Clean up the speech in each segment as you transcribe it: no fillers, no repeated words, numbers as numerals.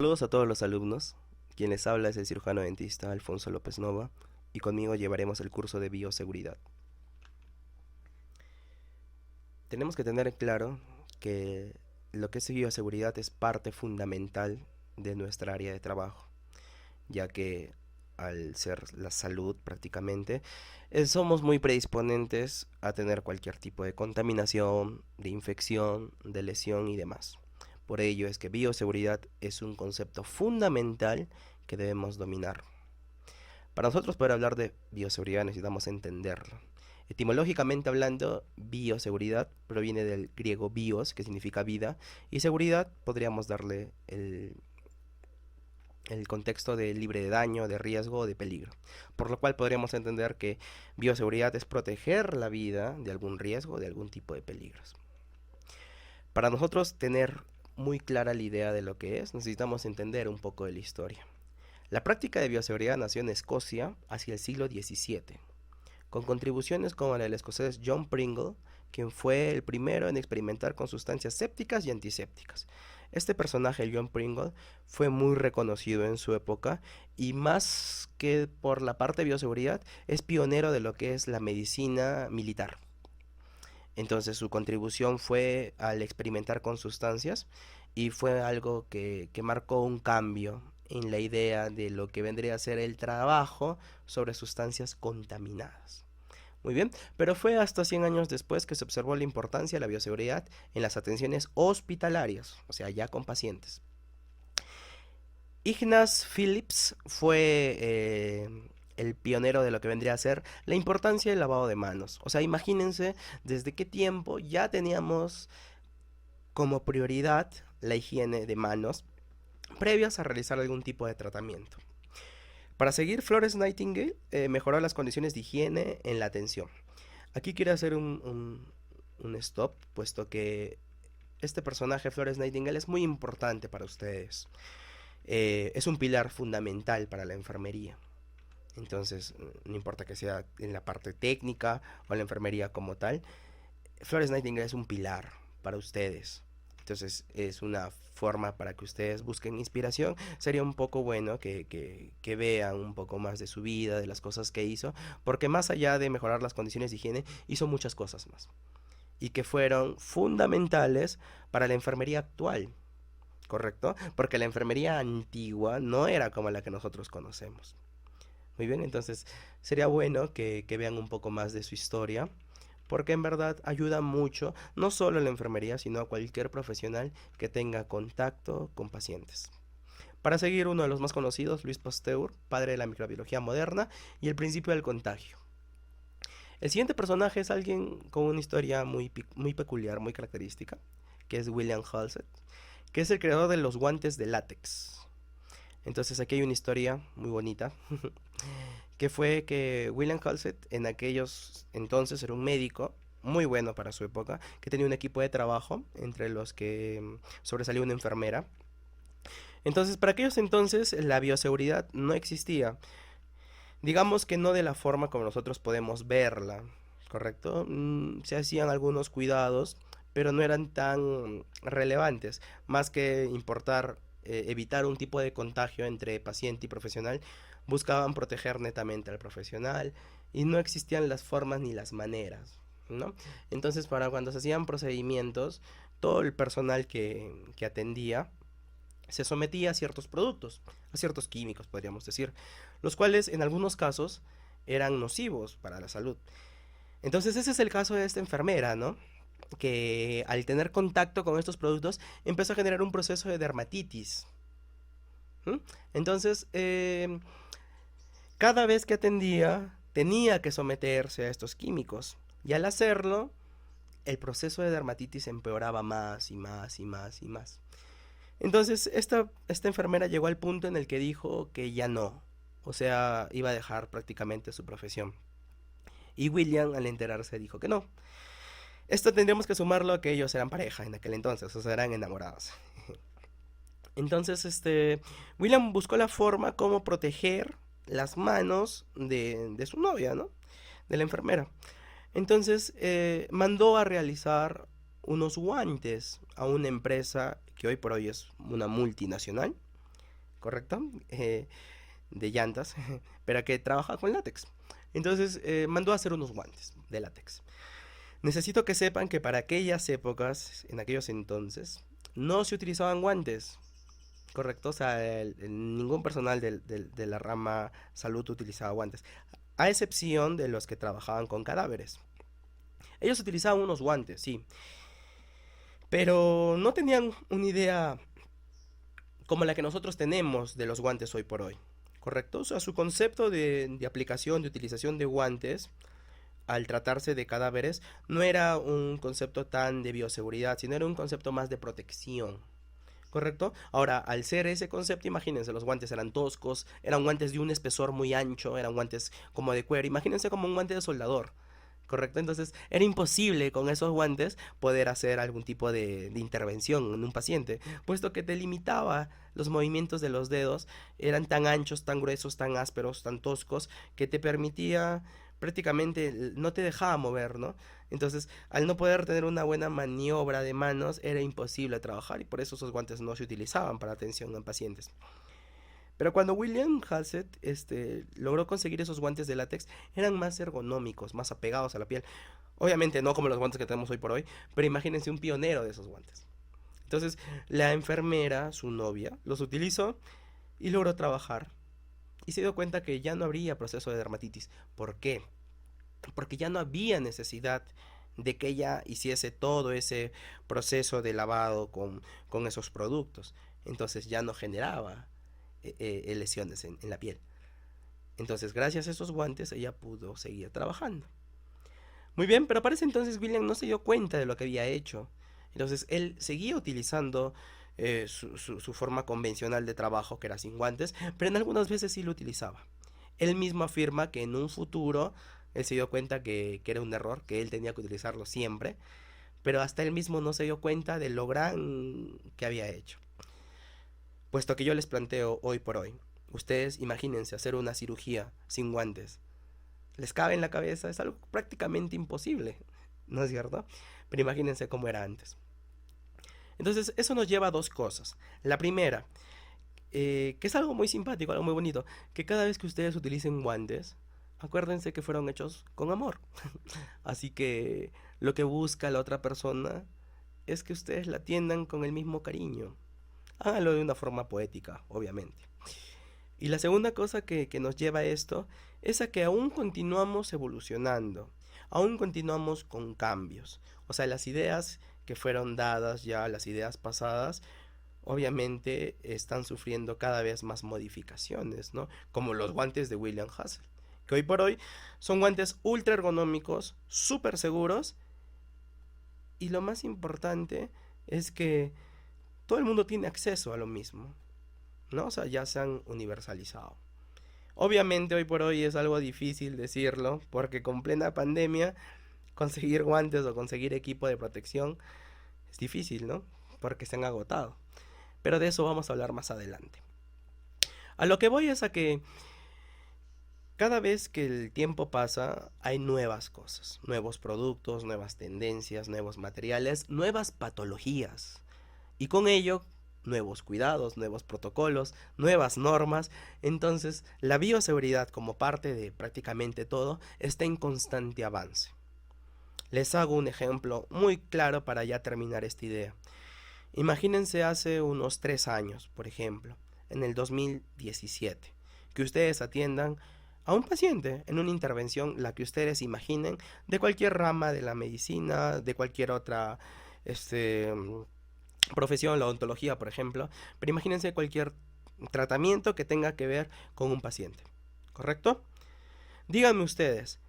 Saludos a todos los alumnos. Quien les habla es el cirujano dentista Alfonso López Nova y conmigo llevaremos el curso de bioseguridad. Tenemos que tener en claro que lo que es bioseguridad es parte fundamental de nuestra área de trabajo, ya que al ser la salud prácticamente, somos muy predisponentes a tener cualquier tipo de contaminación, de infección, de lesión y demás. Por ello es que bioseguridad es un concepto fundamental que debemos dominar. Para nosotros poder hablar de bioseguridad necesitamos entenderlo. Etimológicamente hablando, bioseguridad proviene del griego bios, que significa vida, y seguridad podríamos darle el contexto de libre de daño, de riesgo o de peligro. Por lo cual podríamos entender que bioseguridad es proteger la vida de algún riesgo, de algún tipo de peligros. Para nosotros tener muy clara la idea de lo que es, necesitamos entender un poco de la historia. La práctica de bioseguridad nació en Escocia hacia el siglo XVII, con contribuciones como la del escocés John Pringle, quien fue el primero en experimentar con sustancias sépticas y antisépticas. Este personaje, el John Pringle, fue muy reconocido en su época y más que por la parte de bioseguridad, es pionero de lo que es la medicina militar. Entonces su contribución fue al experimentar con sustancias y fue algo que marcó un cambio en la idea de lo que vendría a ser el trabajo sobre sustancias contaminadas. Muy bien, pero fue hasta 100 años después que se observó la importancia de la bioseguridad en las atenciones hospitalarias, o sea, ya con pacientes. Ignaz Phillips fue el pionero de lo que vendría a ser la importancia del lavado de manos. O sea, imagínense desde qué tiempo ya teníamos como prioridad la higiene de manos previas a realizar algún tipo de tratamiento. Para seguir, Florence Nightingale mejoró las condiciones de higiene en la atención. Aquí quiero hacer un stop, puesto que este personaje, Florence Nightingale, es muy importante para ustedes. Es un pilar fundamental para la enfermería. Entonces, no importa que sea en la parte técnica o la enfermería como tal, Florence Nightingale es un pilar para ustedes. Entonces, es una forma para que ustedes busquen inspiración. Sería un poco bueno que vean un poco más de su vida, de las cosas que hizo, porque más allá de mejorar las condiciones de higiene, hizo muchas cosas más. Y que fueron fundamentales para la enfermería actual. ¿Correcto? Porque la enfermería antigua no era como la que nosotros conocemos. Muy bien, entonces sería bueno que vean un poco más de su historia, porque en verdad ayuda mucho, no solo a la enfermería, sino a cualquier profesional que tenga contacto con pacientes. Para seguir, uno de los más conocidos, Luis Pasteur, padre de la microbiología moderna y el principio del contagio. El siguiente personaje es alguien con una historia muy peculiar, muy característica, que es William Halsted, que es el creador de los guantes de látex. Entonces aquí hay una historia muy bonita, que fue que William Halsted en aquellos entonces era un médico muy bueno para su época, que tenía un equipo de trabajo, entre los que sobresalió una enfermera. Entonces, para aquellos entonces la bioseguridad no existía. Digamos que no de la forma como nosotros podemos verla, ¿correcto? Se hacían algunos cuidados, pero no eran tan relevantes, más que importar evitar un tipo de contagio entre paciente y profesional, buscaban proteger netamente al profesional y no existían las formas ni las maneras, ¿no? Entonces, para cuando se hacían procedimientos, todo el personal que atendía se sometía a ciertos productos, a ciertos químicos, podríamos decir, los cuales en algunos casos eran nocivos para la salud. Entonces ese es el caso de esta enfermera, ¿no? Que al tener contacto con estos productos empezó a generar un proceso de dermatitis. ¿Mm? Entonces, cada vez que atendía tenía que someterse a estos químicos y al hacerlo, el proceso de dermatitis empeoraba más y más y más y más. Entonces, esta enfermera llegó al punto en el que dijo que ya no, o sea, iba a dejar prácticamente su profesión. Y William, al enterarse, dijo que no. Esto tendríamos que sumarlo a que ellos eran pareja en aquel entonces, o sea, eran enamorados. Entonces, William buscó la forma como proteger las manos de su novia, ¿no? De la enfermera. Entonces, mandó a realizar unos guantes a una empresa que hoy por hoy es una multinacional, ¿correcto? De llantas, pero que trabaja con látex. Entonces mandó a hacer unos guantes de látex. Necesito que sepan que para aquellas épocas, en aquellos entonces, no se utilizaban guantes, ¿correcto? O sea, ningún personal de la rama salud utilizaba guantes, a excepción de los que trabajaban con cadáveres. Ellos utilizaban unos guantes, sí, pero no tenían una idea como la que nosotros tenemos de los guantes hoy por hoy, ¿correcto? O sea, su concepto de aplicación, de utilización de guantes, al tratarse de cadáveres, no era un concepto tan de bioseguridad, sino era un concepto más de protección, ¿correcto? Ahora, al ser ese concepto, imagínense, los guantes eran toscos, eran guantes de un espesor muy ancho, eran guantes como de cuero, imagínense como un guante de soldador, ¿correcto? Entonces, era imposible con esos guantes poder hacer algún tipo de intervención en un paciente, puesto que te limitaba los movimientos de los dedos, eran tan anchos, tan gruesos, tan ásperos, tan toscos, que te permitía prácticamente no te dejaba mover, ¿no? Entonces, al no poder tener una buena maniobra de manos, era imposible trabajar y por eso esos guantes no se utilizaban para atención a pacientes. Pero cuando William Halsted logró conseguir esos guantes de látex, eran más ergonómicos, más apegados a la piel. Obviamente no como los guantes que tenemos hoy por hoy, pero imagínense un pionero de esos guantes. Entonces, la enfermera, su novia, los utilizó y logró trabajar. Y se dio cuenta que ya no habría proceso de dermatitis. ¿Por qué? Porque ya no había necesidad de que ella hiciese todo ese proceso de lavado con esos productos. Entonces ya no generaba lesiones en la piel. Entonces, gracias a esos guantes, ella pudo seguir trabajando. Muy bien, pero para ese entonces William no se dio cuenta de lo que había hecho. Entonces, él seguía utilizando su forma convencional de trabajo, que era sin guantes, pero en algunas veces sí lo utilizaba. Él mismo afirma que en un futuro él se dio cuenta que era un error, que él tenía que utilizarlo siempre, pero hasta él mismo no se dio cuenta de lo gran que había hecho. Puesto que yo les planteo hoy por hoy, ustedes imagínense hacer una cirugía sin guantes. ¿Les cabe en la cabeza? Es algo prácticamente imposible, ¿no es cierto? Pero imagínense cómo era antes. Entonces, eso nos lleva a dos cosas. La primera, que es algo muy simpático, algo muy bonito, que cada vez que ustedes utilicen guantes, acuérdense que fueron hechos con amor. Así que lo que busca la otra persona es que ustedes la atiendan con el mismo cariño. Háganlo de una forma poética, obviamente. Y la segunda cosa que nos lleva a esto es a que aún continuamos evolucionando, aún continuamos con cambios. O sea, las ideas que fueron dadas ya, las ideas pasadas, obviamente están sufriendo cada vez más modificaciones, ¿no? Como los guantes de William Hassel, que hoy por hoy son guantes ultra ergonómicos, súper seguros, y lo más importante es que todo el mundo tiene acceso a lo mismo, ¿no? O sea, ya se han universalizado. Obviamente hoy por hoy es algo difícil decirlo, porque con plena pandemia conseguir guantes o conseguir equipo de protección es difícil, ¿no? Porque se han agotado. Pero de eso vamos a hablar más adelante. A lo que voy es a que cada vez que el tiempo pasa hay nuevas cosas, nuevos productos, nuevas tendencias, nuevos materiales, nuevas patologías. Y con ello nuevos cuidados, nuevos protocolos, nuevas normas. Entonces, la bioseguridad como parte de prácticamente todo está en constante avance. Les hago un ejemplo muy claro para ya terminar esta idea. Imagínense hace unos 3 años, por ejemplo, en el 2017, que ustedes atiendan a un paciente en una intervención, la que ustedes imaginen, de cualquier rama de la medicina, de cualquier otra profesión, la odontología, por ejemplo, pero imagínense cualquier tratamiento que tenga que ver con un paciente, ¿correcto? Díganme ustedes,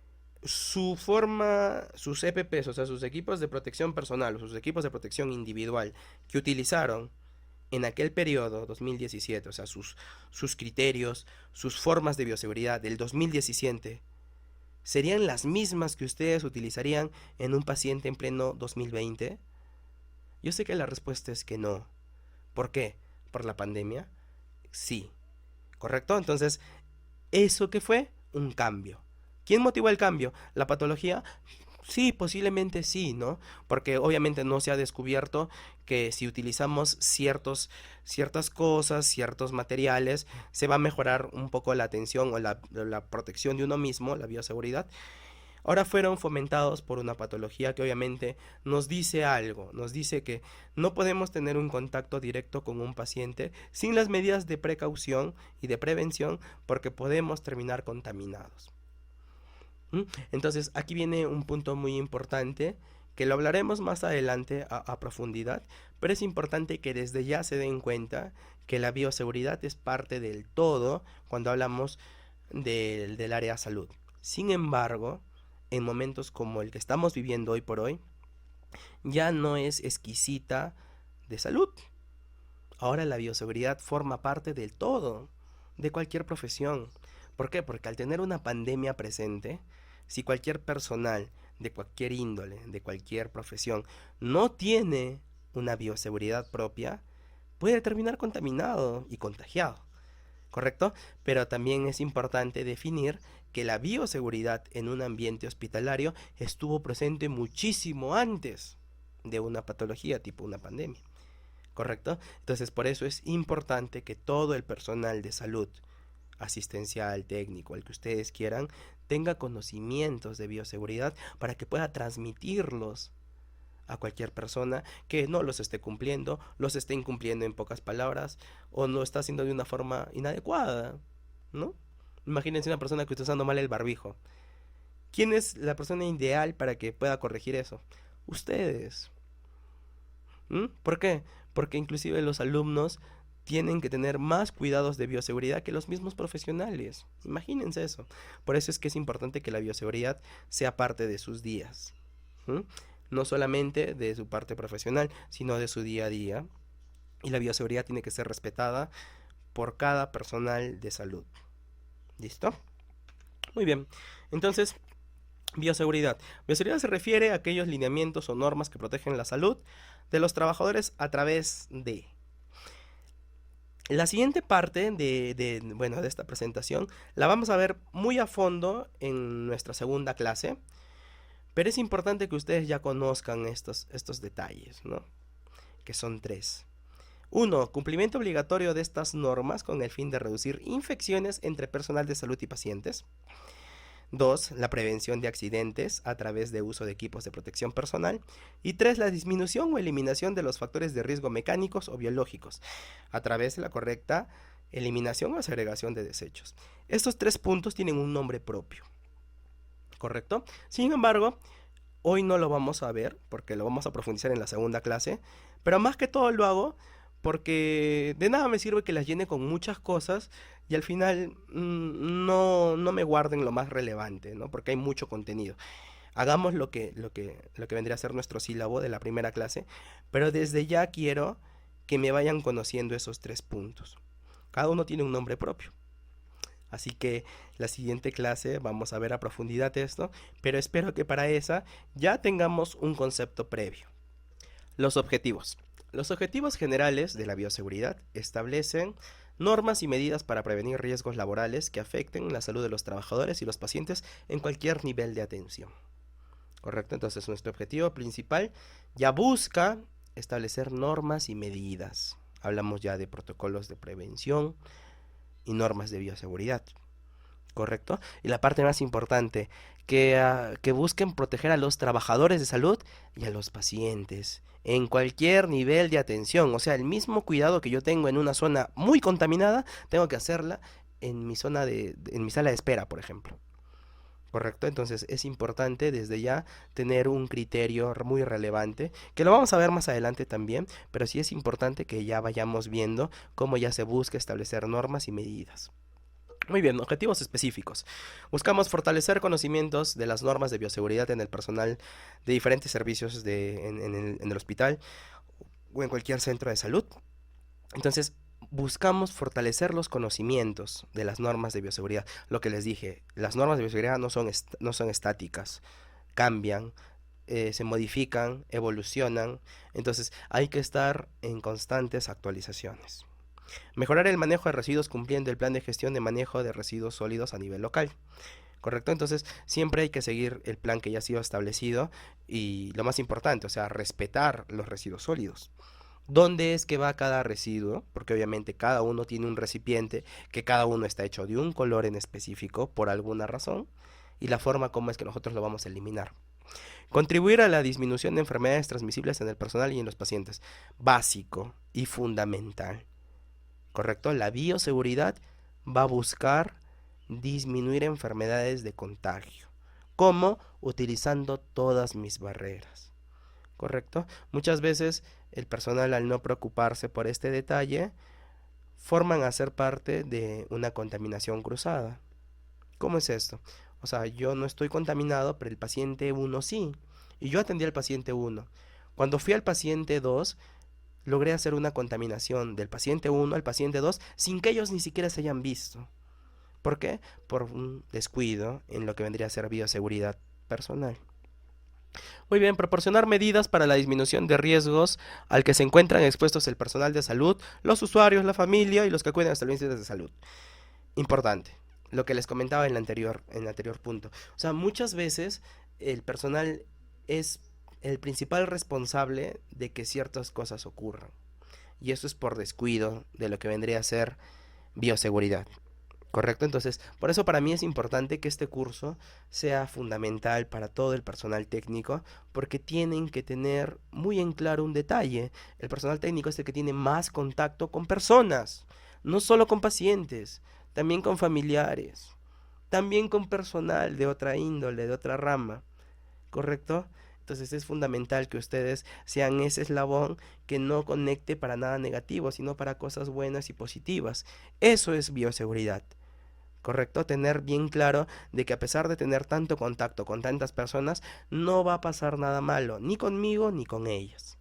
su forma, sus EPPs, o sea, sus equipos de protección personal, o sus equipos de protección individual que utilizaron en aquel periodo, 2017, o sea, sus criterios, sus formas de bioseguridad del 2017, ¿serían las mismas que ustedes utilizarían en un paciente en pleno 2020? Yo sé que la respuesta es que no. ¿Por qué? ¿Por la pandemia? Sí. ¿Correcto? Entonces, ¿eso qué fue? Un cambio. ¿Quién motivó el cambio? ¿La patología? Sí, posiblemente sí, ¿no? Porque obviamente no se ha descubierto que si utilizamos ciertas cosas, ciertos materiales, se va a mejorar un poco la atención o la protección de uno mismo, la bioseguridad. Ahora fueron fomentados por una patología que obviamente nos dice algo, nos dice que no podemos tener un contacto directo con un paciente sin las medidas de precaución y de prevención porque podemos terminar contaminados. ¿Mm? Entonces, aquí viene un punto muy importante que lo hablaremos más adelante a profundidad, pero es importante que desde ya se den cuenta que la bioseguridad es parte del todo cuando hablamos del área salud. Sin embargo, en momentos como el que estamos viviendo hoy por hoy, ya no es exquisita de salud. Ahora la bioseguridad forma parte del todo, de cualquier profesión. ¿Por qué? Porque al tener una pandemia presente, si cualquier personal de cualquier índole, de cualquier profesión, no tiene una bioseguridad propia, puede terminar contaminado y contagiado. ¿Correcto? Pero también es importante definir que la bioseguridad en un ambiente hospitalario estuvo presente muchísimo antes de una patología tipo una pandemia. ¿Correcto? Entonces, por eso es importante que todo el personal de salud, asistencial, técnico, el que ustedes quieran, tenga conocimientos de bioseguridad para que pueda transmitirlos a cualquier persona que no los esté cumpliendo, los esté incumpliendo en pocas palabras o lo está haciendo de una forma inadecuada, ¿no? Imagínense una persona que está usando mal el barbijo. ¿Quién es la persona ideal para que pueda corregir eso? Ustedes. ¿Por qué? Porque inclusive los alumnos tienen que tener más cuidados de bioseguridad que los mismos profesionales. Imagínense eso. Por eso es que es importante que la bioseguridad sea parte de sus días. ¿Mm? No solamente de su parte profesional, sino de su día a día. Y la bioseguridad tiene que ser respetada por cada personal de salud. ¿Listo? Muy bien. Entonces, bioseguridad. Bioseguridad se refiere a aquellos lineamientos o normas que protegen la salud de los trabajadores a través de... La siguiente parte de esta presentación la vamos a ver muy a fondo en nuestra segunda clase, pero es importante que ustedes ya conozcan estos detalles, ¿no? Que son tres. Uno, cumplimiento obligatorio de estas normas con el fin de reducir infecciones entre personal de salud y pacientes. 2. La prevención de accidentes a través de uso de equipos de protección personal. Y 3. La disminución o eliminación de los factores de riesgo mecánicos o biológicos a través de la correcta eliminación o segregación de desechos. Estos tres puntos tienen un nombre propio, ¿correcto? Sin embargo, hoy no lo vamos a ver porque lo vamos a profundizar en la segunda clase, pero más que todo lo hago porque de nada me sirve que las llene con muchas cosas y al final no me guarden lo más relevante, ¿no? Porque hay mucho contenido. Hagamos lo que vendría a ser nuestro sílabo de la primera clase, pero desde ya quiero que me vayan conociendo esos tres puntos. Cada uno tiene un nombre propio. Así que la siguiente clase vamos a ver a profundidad esto, pero espero que para esa ya tengamos un concepto previo. Los objetivos. Los objetivos generales de la bioseguridad establecen normas y medidas para prevenir riesgos laborales que afecten la salud de los trabajadores y los pacientes en cualquier nivel de atención. ¿Correcto? Entonces nuestro objetivo principal ya busca establecer normas y medidas. Hablamos ya de protocolos de prevención y normas de bioseguridad. ¿Correcto? Y la parte más importante, que busquen proteger a los trabajadores de salud y a los pacientes en cualquier nivel de atención. O sea, el mismo cuidado que yo tengo en una zona muy contaminada, tengo que hacerla en mi zona en mi sala de espera, por ejemplo. ¿Correcto? Entonces es importante desde ya tener un criterio muy relevante, que lo vamos a ver más adelante también, pero sí es importante que ya vayamos viendo cómo ya se busca establecer normas y medidas. Muy bien, objetivos específicos. Buscamos fortalecer conocimientos de las normas de bioseguridad en el personal de diferentes servicios en el hospital o en cualquier centro de salud. Entonces, buscamos fortalecer los conocimientos de las normas de bioseguridad. Lo que les dije, las normas de bioseguridad no son estáticas, cambian, se modifican, evolucionan. Entonces, hay que estar en constantes actualizaciones. Mejorar el manejo de residuos cumpliendo el plan de gestión de manejo de residuos sólidos a nivel local. ¿correcto? Entonces, siempre hay que seguir el plan que ya ha sido establecido y lo más importante, o sea, respetar los residuos sólidos. ¿Dónde es que va cada residuo? Porque obviamente cada uno tiene un recipiente, que cada uno está hecho de un color en específico por alguna razón, y la forma como es que nosotros lo vamos a eliminar. Contribuir a la disminución de enfermedades transmisibles en el personal y en los pacientes. Básico y fundamental. ¿Correcto? La bioseguridad va a buscar disminuir enfermedades de contagio. ¿Cómo? Utilizando todas mis barreras. ¿Correcto? Muchas veces el personal, al no preocuparse por este detalle, forman a ser parte de una contaminación cruzada. ¿Cómo es esto? O sea, yo no estoy contaminado, pero el paciente uno sí. Y yo atendí al paciente uno. Cuando fui al paciente 2, logré hacer una contaminación del paciente uno al paciente 2 sin que ellos ni siquiera se hayan visto. ¿Por qué? Por un descuido en lo que vendría a ser bioseguridad personal. Muy bien, proporcionar medidas para la disminución de riesgos al que se encuentran expuestos el personal de salud, los usuarios, la familia y los que acuden a los servicios de salud. Importante, lo que les comentaba en el anterior punto. O sea, muchas veces el personal es el principal responsable de que ciertas cosas ocurran. Y eso es por descuido de lo que vendría a ser bioseguridad. ¿Correcto? Entonces, por eso para mí es importante que este curso sea fundamental para todo el personal técnico, porque tienen que tener muy en claro un detalle. El personal técnico es el que tiene más contacto con personas, no solo con pacientes, también con familiares, también con personal de otra índole, de otra rama. ¿Correcto? Entonces es fundamental que ustedes sean ese eslabón que no conecte para nada negativo, sino para cosas buenas y positivas. Eso es bioseguridad. ¿Correcto? Tener bien claro de que a pesar de tener tanto contacto con tantas personas, no va a pasar nada malo, ni conmigo ni con ellas.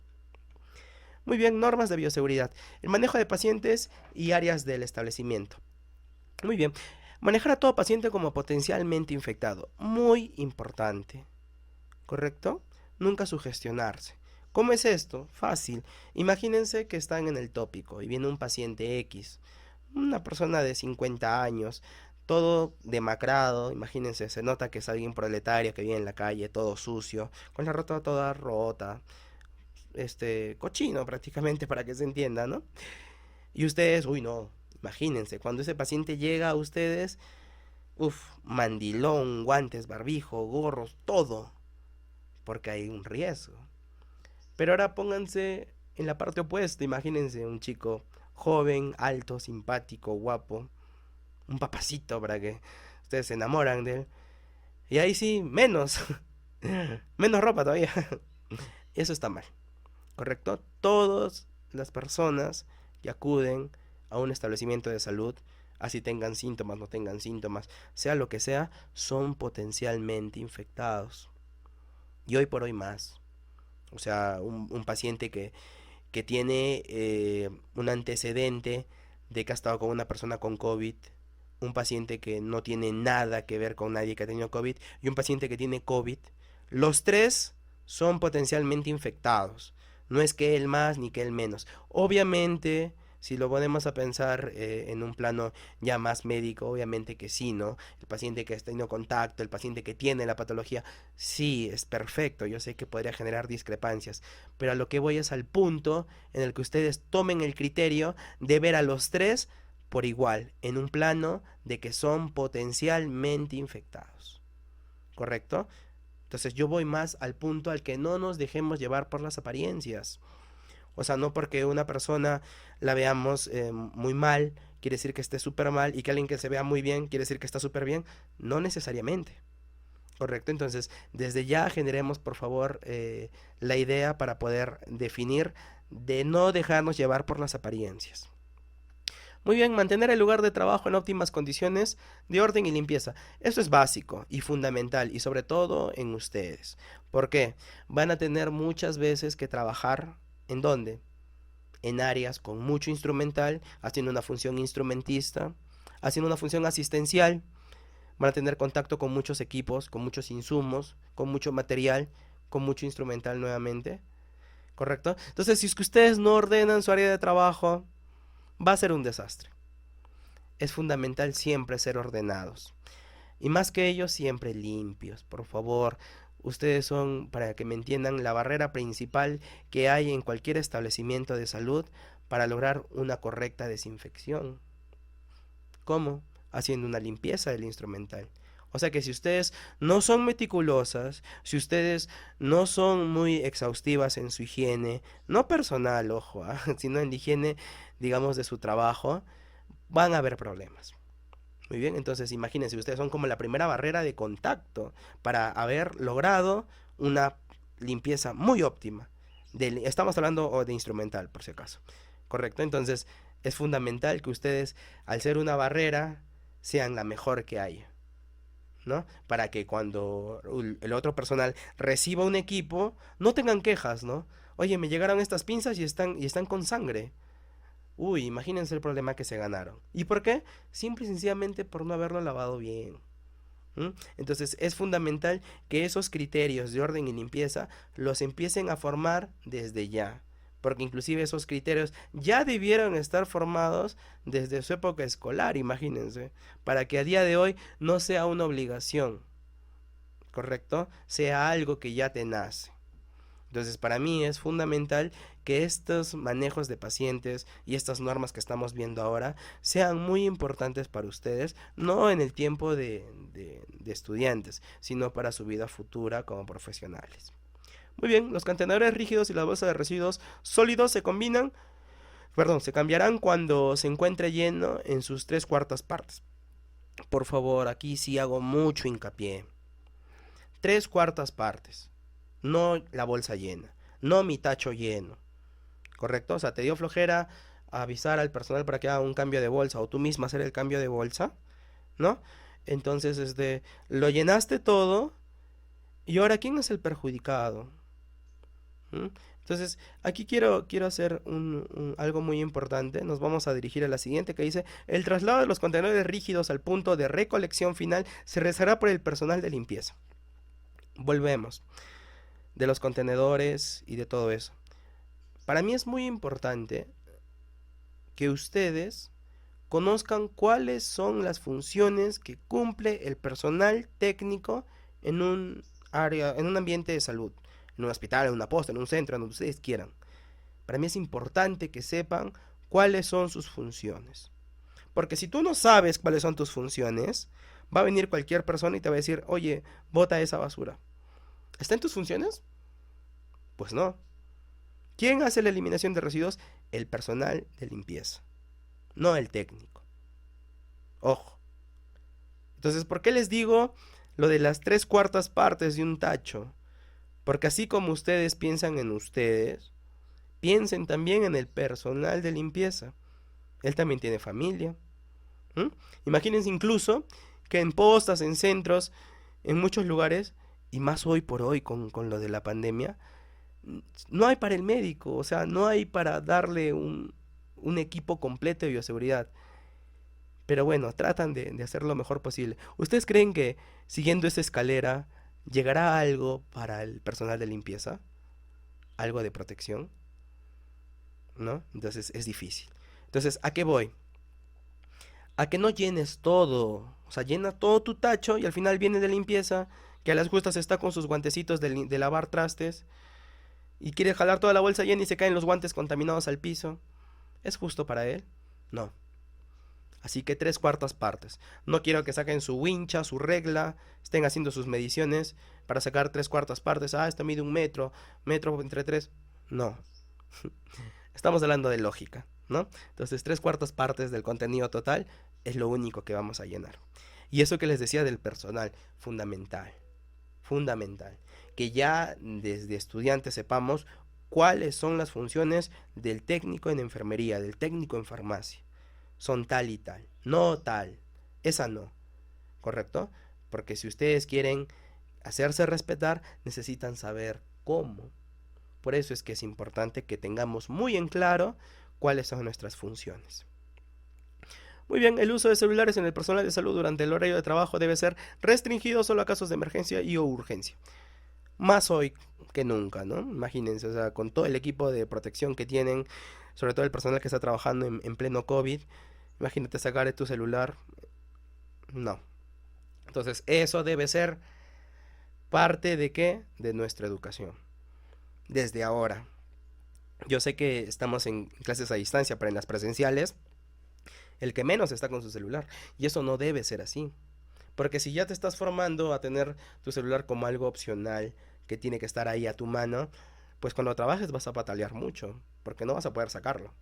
Muy bien, normas de bioseguridad. El manejo de pacientes y áreas del establecimiento. Muy bien, manejar a todo paciente como potencialmente infectado. Muy importante. ¿Correcto? Nunca sugestionarse. ¿Cómo es esto? Fácil. Imagínense que están en el tópico y viene un paciente X, una persona de 50 años, todo demacrado, imagínense, se nota que es alguien proletario que vive en la calle, todo sucio, con la ropa toda rota, cochino prácticamente para que se entienda, ¿no? Y ustedes, uy, no, imagínense, cuando ese paciente llega a ustedes, uff, mandilón, guantes, barbijo, gorros, todo, porque hay un riesgo. Pero ahora pónganse en la parte opuesta, imagínense un chico joven, alto, simpático, guapo, un papacito para que ustedes se enamoran de él. Y ahí sí, menos, menos ropa todavía. Eso está mal, ¿correcto? Todas las personas que acuden a un establecimiento de salud, así tengan síntomas, no tengan síntomas, sea lo que sea, son potencialmente infectados. Y hoy por hoy más. O sea, un paciente que tiene un antecedente de que ha estado con una persona con COVID, un paciente que no tiene nada que ver con nadie que ha tenido COVID y un paciente que tiene COVID, los tres son potencialmente infectados. No es que él más ni que él menos. Obviamente, si lo ponemos a pensar en un plano ya más médico, obviamente que sí, ¿no? El paciente que está teniendo contacto, el paciente que tiene la patología, sí, es perfecto. Yo sé que podría generar discrepancias, pero a lo que voy es al punto en el que ustedes tomen el criterio de ver a los tres por igual, en un plano de que son potencialmente infectados. ¿Correcto? Entonces yo voy más al punto al que no nos dejemos llevar por las apariencias. O sea, no porque una persona la veamos muy mal, quiere decir que esté súper mal, y que alguien que se vea muy bien, quiere decir que está súper bien. No necesariamente. ¿Correcto? Entonces, desde ya generemos, por favor, la idea para poder definir de no dejarnos llevar por las apariencias. Muy bien, mantener el lugar de trabajo en óptimas condiciones de orden y limpieza. Eso es básico y fundamental, y sobre todo en ustedes. ¿Por qué? Van a tener muchas veces que trabajar. ¿En dónde? En áreas con mucho instrumental, haciendo una función instrumentista, haciendo una función asistencial. Van a tener contacto con muchos equipos, con muchos insumos, con mucho material, con mucho instrumental nuevamente. ¿Correcto? Entonces, si es que ustedes no ordenan su área de trabajo, va a ser un desastre. Es fundamental siempre ser ordenados. Y más que ellos, siempre limpios, por favor. Ustedes son, para que me entiendan, la barrera principal que hay en cualquier establecimiento de salud para lograr una correcta desinfección. ¿Cómo? Haciendo una limpieza del instrumental. O sea que si ustedes no son meticulosas, si ustedes no son muy exhaustivas en su higiene, no personal, ojo, sino en la higiene, digamos, de su trabajo, van a haber problemas. Muy bien, entonces imagínense, ustedes son como la primera barrera de contacto para haber logrado una limpieza muy óptima. Estamos hablando de instrumental, por si acaso. Correcto, entonces es fundamental que ustedes, al ser una barrera, sean la mejor que haya, ¿no? Para que cuando el otro personal reciba un equipo, no tengan quejas, ¿no? Oye, me llegaron estas pinzas y están con sangre. Uy, imagínense el problema que se ganaron. ¿Y por qué? Simple y sencillamente por no haberlo lavado bien. Entonces es fundamental que esos criterios de orden y limpieza los empiecen a formar desde ya. Porque inclusive esos criterios ya debieron estar formados desde su época escolar, imagínense. Para que a día de hoy no sea una obligación, ¿correcto? Sea algo que ya te nace. Entonces, para mí es fundamental que estos manejos de pacientes y estas normas que estamos viendo ahora sean muy importantes para ustedes, no en el tiempo de estudiantes, sino para su vida futura como profesionales. Muy bien, los contenedores rígidos y la bolsa de residuos sólidos se cambiarán cuando se encuentre lleno en sus 3/4 partes. Por favor, aquí sí hago mucho hincapié. 3/4 partes. No la bolsa llena, no mi tacho lleno, ¿correcto? O sea, te dio flojera avisar al personal para que haga un cambio de bolsa o tú misma hacer el cambio de bolsa, ¿no? Entonces, lo llenaste todo y ahora ¿quién es el perjudicado? ¿Mm? Entonces, aquí quiero hacer algo muy importante. Nos vamos a dirigir a la siguiente que dice, el traslado de los contenedores rígidos al punto de recolección final se realizará por el personal de limpieza. Volvemos de los contenedores y de todo eso. Para mí es muy importante que ustedes conozcan cuáles son las funciones que cumple el personal técnico en un área, en un ambiente de salud, en un hospital, en una posta, en un centro, en donde ustedes quieran. Para mí es importante que sepan cuáles son sus funciones. Porque si tú no sabes cuáles son tus funciones, va a venir cualquier persona y te va a decir, oye, bota esa basura. ¿Está en tus funciones? Pues no. ¿Quién hace la eliminación de residuos? El personal de limpieza, no el técnico. Ojo. Entonces, ¿por qué les digo lo de las 3/4 partes de un tacho? Porque así como ustedes piensan en ustedes, piensen también en el personal de limpieza. Él también tiene familia. ¿Mm? Imagínense incluso que en postas, en centros, en muchos lugares, y más hoy por hoy con lo de la pandemia, no hay para el médico, o sea, no hay para darle un equipo completo de bioseguridad. Pero bueno, tratan de hacer lo mejor posible. ¿Ustedes creen que siguiendo esa escalera llegará algo para el personal de limpieza? ¿Algo de protección? ¿No? Entonces es difícil. Entonces, ¿a qué voy? A que no llenes todo. O sea, llena todo tu tacho y al final viene de limpieza, que a las justas está con sus guantecitos de lavar trastes y quiere jalar toda la bolsa llena y se caen los guantes contaminados al piso. ¿Es justo para él? No. Así que 3/4 partes. No quiero que saquen su wincha, su regla, estén haciendo sus mediciones para sacar 3/4 partes. Ah, esto mide 1 metro, metro entre 3. No. Estamos hablando de lógica, ¿no? Entonces, 3/4 partes del contenido total es lo único que vamos a llenar. Y eso que les decía del personal, fundamental. Fundamental. Que ya desde estudiantes sepamos cuáles son las funciones del técnico en enfermería, del técnico en farmacia. Son tal y tal, no tal, esa no, ¿correcto? Porque si ustedes quieren hacerse respetar, necesitan saber cómo. Por eso es que es importante que tengamos muy en claro cuáles son nuestras funciones. Muy bien, el uso de celulares en el personal de salud durante el horario de trabajo debe ser restringido solo a casos de emergencia y o urgencia. Más hoy que nunca, ¿no? Imagínense, o sea, con todo el equipo de protección que tienen, sobre todo el personal que está trabajando en pleno COVID, imagínate sacar tu celular. No. Entonces, eso debe ser parte de qué? De nuestra educación. Desde ahora. Yo sé que estamos en clases a distancia, pero en las presenciales, el que menos está con su celular. Y eso no debe ser así. Porque si ya te estás formando a tener tu celular como algo opcional, que tiene que estar ahí a tu mano, pues cuando trabajes vas a patalear mucho, porque no vas a poder sacarlo.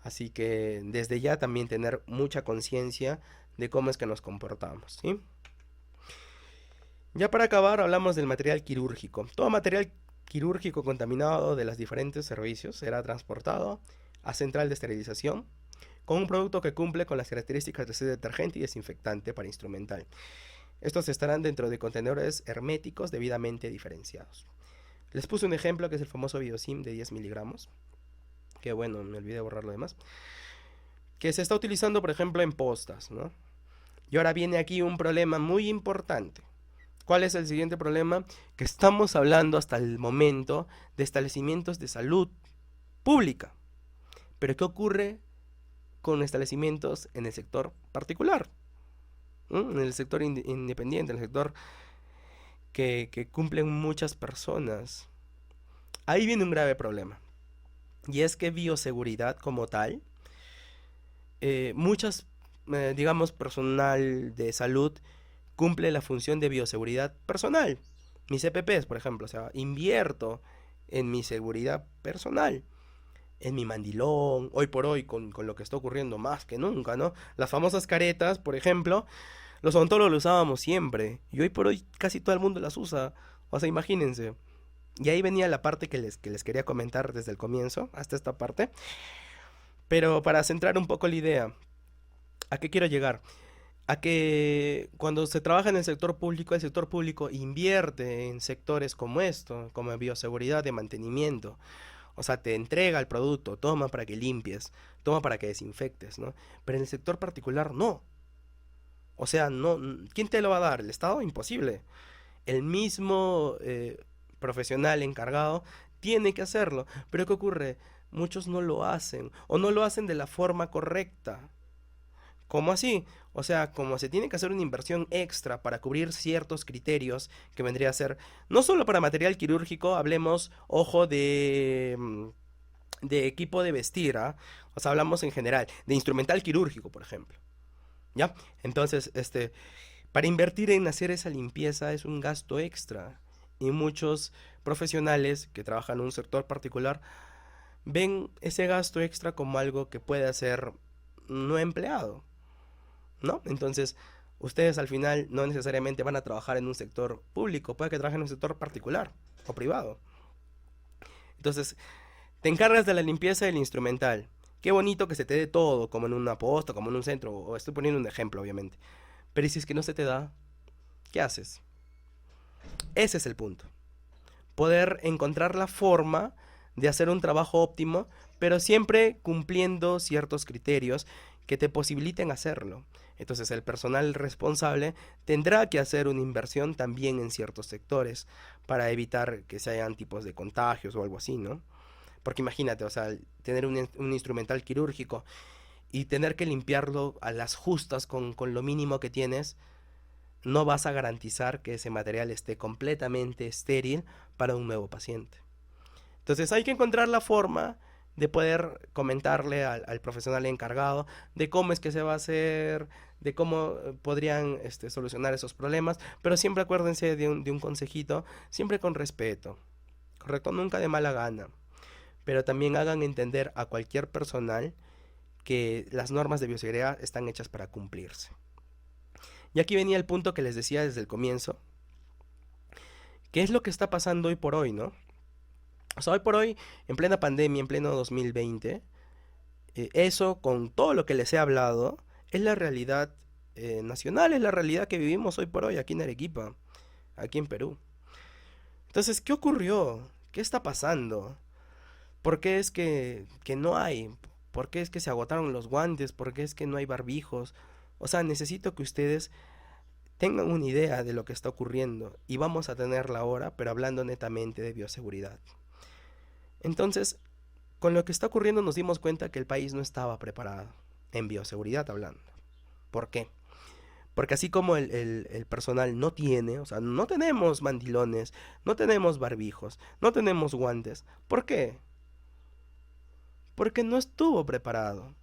Así que desde ya también tener mucha conciencia de cómo es que nos comportamos, ¿sí? Ya para acabar hablamos del material quirúrgico. Todo material quirúrgico contaminado de los diferentes servicios será transportado a central de esterilización con un producto que cumple con las características de ser detergente y desinfectante para instrumental. Estos estarán dentro de contenedores herméticos debidamente diferenciados. Les puse un ejemplo que es el famoso Biosim de 10 miligramos, que bueno, me olvidé de borrar lo demás, que se está utilizando por ejemplo en postas, ¿no? Y ahora viene aquí un problema muy importante. ¿Cuál es el siguiente problema? Que estamos hablando hasta el momento de establecimientos de salud pública. Pero ¿qué ocurre con establecimientos en el sector particular? En el sector independiente, en el sector que cumplen muchas personas. Ahí viene un grave problema. Y es que bioseguridad como tal, muchas, digamos, personal de salud cumple la función de bioseguridad personal. Mis EPPs, por ejemplo, o sea, invierto en mi seguridad personal, en mi mandilón, hoy por hoy con lo que está ocurriendo más que nunca, ¿no? Las famosas caretas, por ejemplo, los odontólogos lo usábamos siempre, y hoy por hoy casi todo el mundo las usa, o sea, imagínense. Y ahí venía la parte que les quería comentar desde el comienzo, hasta esta parte, pero para centrar un poco la idea, ¿a qué quiero llegar? A que cuando se trabaja en el sector público invierte en sectores como esto, como bioseguridad de mantenimiento. O sea, te entrega el producto, toma para que limpies, toma para que desinfectes, ¿no? Pero en el sector particular no. O sea, no, ¿quién te lo va a dar? ¿El Estado? Imposible. El mismo profesional encargado tiene que hacerlo. Pero ¿qué ocurre? Muchos no lo hacen o no lo hacen de la forma correcta. ¿Cómo así? O sea, como se tiene que hacer una inversión extra para cubrir ciertos criterios que vendría a ser, no solo para material quirúrgico, hablemos, ojo, de equipo de vestir, ¿ah? O sea, hablamos en general, de instrumental quirúrgico, por ejemplo, ¿ya? Entonces, para invertir en hacer esa limpieza es un gasto extra. Y muchos profesionales que trabajan en un sector particular ven ese gasto extra como algo que puede hacer no empleado. ¿No? Entonces, ustedes al final no necesariamente van a trabajar en un sector público, puede que trabajen en un sector particular o privado. Entonces, te encargas de la limpieza del instrumental. Qué bonito que se te dé todo, como en una posta, como en un centro, o estoy poniendo un ejemplo, obviamente. Pero ¿y si es que no se te da? ¿Qué haces? Ese es el punto. Poder encontrar la forma de hacer un trabajo óptimo, pero siempre cumpliendo ciertos criterios que te posibiliten hacerlo. Entonces el personal responsable tendrá que hacer una inversión también en ciertos sectores para evitar que se hayan tipos de contagios o algo así, ¿no? Porque imagínate, o sea, tener un instrumental quirúrgico y tener que limpiarlo a las justas con lo mínimo que tienes, no vas a garantizar que ese material esté completamente estéril para un nuevo paciente. Entonces hay que encontrar la forma de poder comentarle al profesional encargado de cómo es que se va a hacer, de cómo podrían solucionar esos problemas, pero siempre acuérdense de un consejito, siempre con respeto, ¿correcto? Nunca de mala gana, pero también hagan entender a cualquier personal que las normas de bioseguridad están hechas para cumplirse. Y aquí venía el punto que les decía desde el comienzo, ¿qué es lo que está pasando hoy por hoy, no? O sea, hoy por hoy, en plena pandemia, en pleno 2020, eso, con todo lo que les he hablado, es la realidad nacional, es la realidad que vivimos hoy por hoy aquí en Arequipa, aquí en Perú. Entonces, ¿qué ocurrió? ¿Qué está pasando? ¿Por qué es que no hay? ¿Por qué es que se agotaron los guantes? ¿Por qué es que no hay barbijos? O sea, necesito que ustedes tengan una idea de lo que está ocurriendo y vamos a tenerla ahora, pero hablando netamente de bioseguridad. Entonces, con lo que está ocurriendo nos dimos cuenta que el país no estaba preparado, en bioseguridad hablando. ¿Por qué? Porque así como el personal no tiene, o sea, no tenemos mandilones, no tenemos barbijos, no tenemos guantes. ¿Por qué? Porque no estuvo preparado,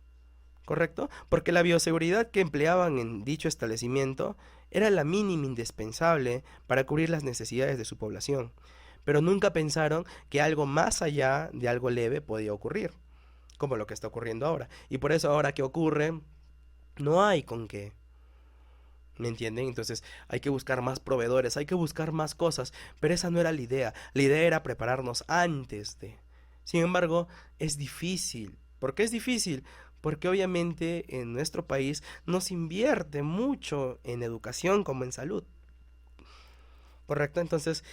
¿correcto? Porque la bioseguridad que empleaban en dicho establecimiento era la mínima indispensable para cubrir las necesidades de su población. Pero nunca pensaron que algo más allá de algo leve podía ocurrir, como lo que está ocurriendo ahora. Y por eso ahora que ocurre, no hay con qué. ¿Me entienden? Entonces hay que buscar más proveedores, hay que buscar más cosas, pero esa no era la idea. La idea era prepararnos antes de. Sin embargo, es difícil. ¿Por qué es difícil? Porque obviamente en nuestro país no se invierte mucho en educación como en salud, ¿correcto? Entonces,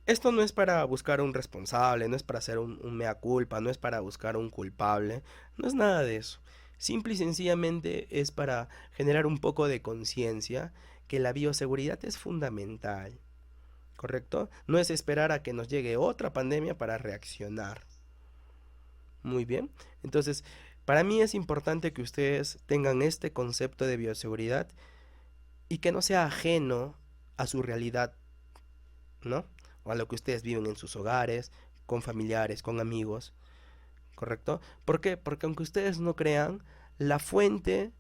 esto no es para buscar un responsable, no es para hacer un mea culpa, no es para buscar un culpable, no es nada de eso. Simple y sencillamente es para generar un poco de conciencia que la bioseguridad es fundamental, ¿correcto? No es esperar a que nos llegue otra pandemia para reaccionar. Muy bien. Entonces, para mí es importante que ustedes tengan este concepto de bioseguridad y que no sea ajeno a su realidad, ¿no? O a lo que ustedes viven en sus hogares, con familiares, con amigos, ¿correcto? ¿Por qué? Porque aunque ustedes no crean, la fuente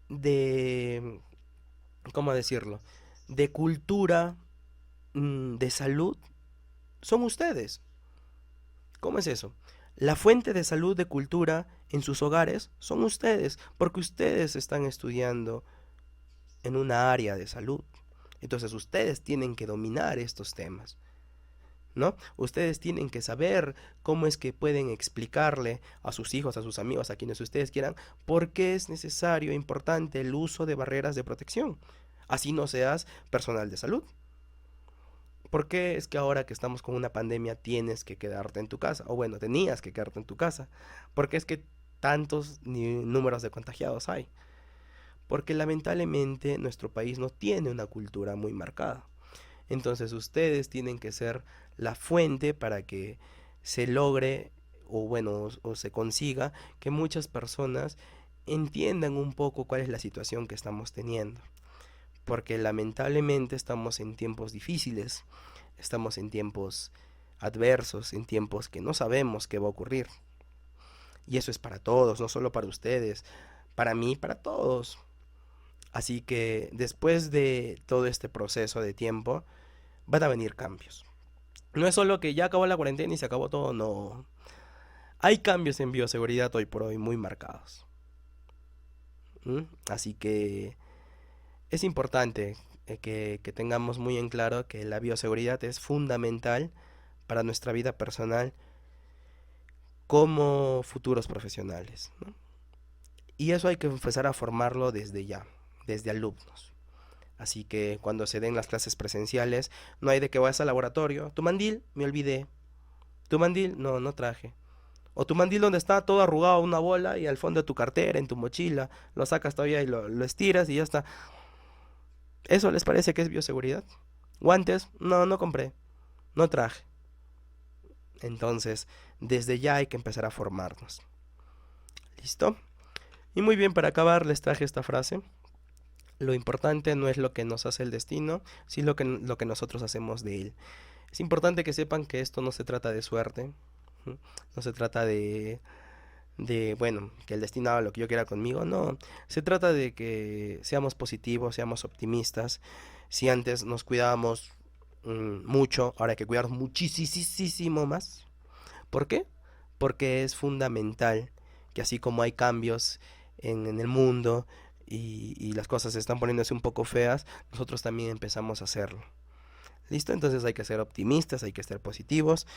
de, ¿cómo decirlo? De cultura, de salud, son ustedes. ¿Cómo es eso? La fuente de salud, de cultura en sus hogares son ustedes, porque ustedes están estudiando en una área de salud. Entonces ustedes tienen que dominar estos temas, ¿no? Ustedes tienen que saber cómo es que pueden explicarle a sus hijos, a sus amigos, a quienes ustedes quieran, por qué es necesario e importante el uso de barreras de protección. Así no seas personal de salud. ¿Por qué es que ahora que estamos con una pandemia tienes que quedarte en tu casa? O bueno, tenías que quedarte en tu casa. ¿Por qué es que tantos números de contagiados hay? Porque lamentablemente nuestro país no tiene una cultura muy marcada. Entonces ustedes tienen que ser la fuente para que se logre o bueno o se consiga que muchas personas entiendan un poco cuál es la situación que estamos teniendo. Porque lamentablemente estamos en tiempos difíciles, estamos en tiempos adversos, en tiempos que no sabemos qué va a ocurrir. Y eso es para todos, no solo para ustedes, para mí, para todos. Así que después de todo este proceso de tiempo, van a venir cambios. No es solo que ya acabó la cuarentena y se acabó todo, no. Hay cambios en bioseguridad hoy por hoy muy marcados. ¿Mm? Así que es importante que tengamos muy en claro que la bioseguridad es fundamental para nuestra vida personal como futuros profesionales, ¿no? Y eso hay que empezar a formarlo desde ya, desde alumnos. Así que cuando se den las clases presenciales, no hay de que vayas al laboratorio. Tu mandil, me olvidé. Tu mandil, no, no traje. O tu mandil donde está todo arrugado, una bola, y al fondo de tu cartera, en tu mochila, lo sacas todavía y lo estiras y ya está. ¿Eso les parece que es bioseguridad? Guantes, no, no compré, no traje. Entonces, desde ya hay que empezar a formarnos. ¿Listo? Y muy bien, para acabar les traje esta frase. Lo importante no es lo que nos hace el destino, sino lo que nosotros hacemos de él. Es importante que sepan que esto no se trata de suerte, no se trata bueno, que el destino haga lo que yo quiera conmigo, no. Se trata de que seamos positivos, seamos optimistas. Si antes nos cuidábamos mucho, ahora hay que cuidarnos muchísimo más. ¿Por qué? Porque es fundamental que así como hay cambios en el mundo y las cosas se están poniéndose un poco feas, nosotros también empezamos a hacerlo. ¿Listo? Entonces hay que ser optimistas, hay que ser positivos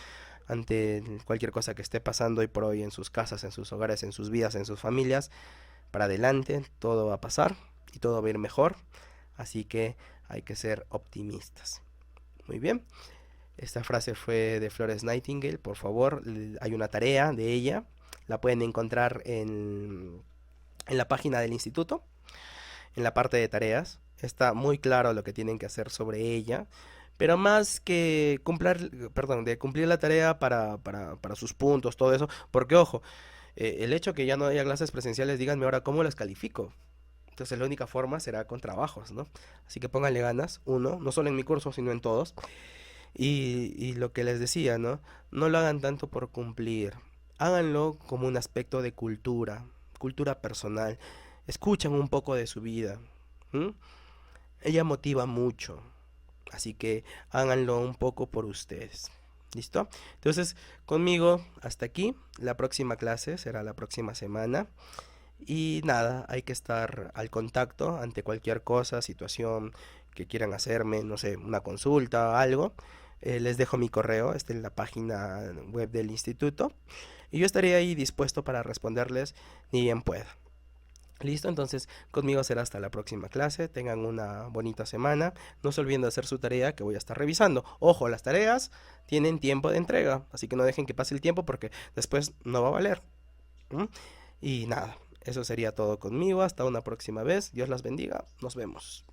ante cualquier cosa que esté pasando hoy por hoy en sus casas, en sus hogares, en sus vidas, en sus familias. Para adelante, todo va a pasar y todo va a ir mejor. Así que hay que ser optimistas. Muy bien. Esta frase fue de Florence Nightingale. Por favor, hay una tarea de ella. La pueden encontrar en la página del instituto, en la parte de tareas. Está muy claro lo que tienen que hacer sobre ella. Pero más que de cumplir la tarea para sus puntos, todo eso. Porque, ojo, el hecho que ya no haya clases presenciales, díganme ahora cómo las califico. Entonces la única forma será con trabajos, ¿no? Así que pónganle ganas, uno, no solo en mi curso, sino en todos. Y lo que les decía, ¿no? No lo hagan tanto por cumplir. Háganlo como un aspecto de cultura, cultura personal. Escuchan un poco de su vida. ¿M? Ella motiva mucho. Así que háganlo un poco por ustedes. ¿Listo? Entonces, conmigo hasta aquí. La próxima clase será la próxima semana. Y nada, hay que estar al contacto ante cualquier cosa, situación que quieran hacerme, no sé, una consulta, algo. Les dejo mi correo, está en la página web del instituto. Y yo estaré ahí dispuesto para responderles ni bien pueda. Listo, entonces conmigo será hasta la próxima clase. Tengan una bonita semana. No se olviden de hacer su tarea que voy a estar revisando. Ojo, las tareas tienen tiempo de entrega, así que no dejen que pase el tiempo porque después no va a valer. ¿Mm? Y nada, eso sería todo conmigo. Hasta una próxima vez. Dios las bendiga. Nos vemos.